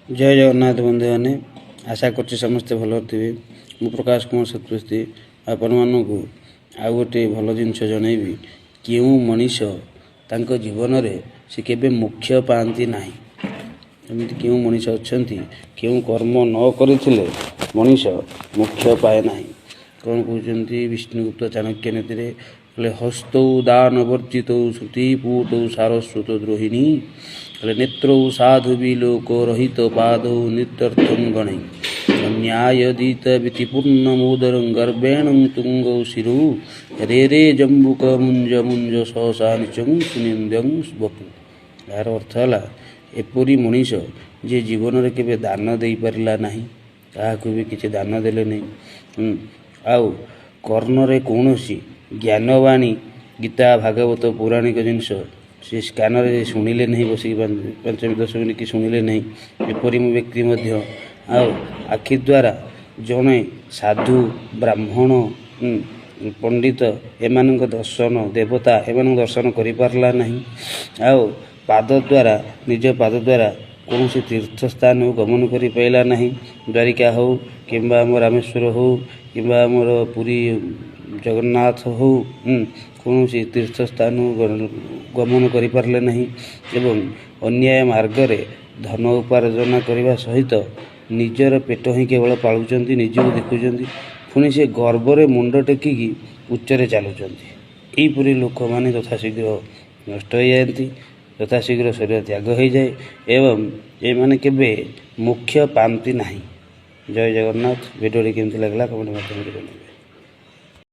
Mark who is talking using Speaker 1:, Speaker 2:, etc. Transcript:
Speaker 1: जय जगन्नाथ बंधु मैंने आशा कर समस्ते भल थे। मु प्रकाश कुमार सतपथी आपण मानू आउ गोटे भल जिनस जनइबी क्यों मनीष तांको जीवन रे से केबे मुख्य पाती ना एमती क्यों मनीष अच्छा क्यों कर्म न करथिले मनीष मुख्य पाए ना कौन कहते विष्णुगुप्त चाणक्य नीति हस्तौ दान वर्जित श्रुतिपूत सारस्वत द्रोहिणी नेत्रौ साधु विलोक रहित पादौ नित्यर्थम गणै न्यायदीत वितिपूर्णमोदरं गर्भेण तुंगौ शिरौ रे रे जम्बुक मुंज मुंज सहसा निचं सुनिंदं बपु। यार अर्थ है एपरी मनीष जे जीवन में केवे दान दे पारा ना क्या भी किसी दान देले नहीं आउ कर्णरे कौन ज्ञानवाणी गीता भागवत पौराणिक जिनस से स्कानर शुणिले नहीं बस 5-10 मिनिट शुणिले नहीं एपरी व्यक्ति मध्य आखि द्वारा जड़े साधु ब्राह्मण पंडित एमान दर्शन देवता एमान दर्शन कर पारला नहीं आउ पाद द्वारा निज पाद द्वारा कौन तीर्थ स्थान गमन कर पाइला नहीं द्वारिका हो कि रामेश्वर हो कि पुरी जगन्नाथ हो कौन तीर्थ स्थान गमन कर पारले नहीं एवं अन्याय मार्ग रे धन उपार्जन करने सहित निजर पेट ही केवल पालुंट निजक देखुं पुणी से गर्व मुंड टेकिकी उच्चरे चलुंट यहीपरी लोक मैंने यथाशीघ्र नष्ट हो जाती यथाशीघ्र शरीर त्याग हो जाए एवं ये माने केबे मुख्य पाती ना। जय जगन्नाथ। वीडियो केमती लगला कमेंट माध्यम।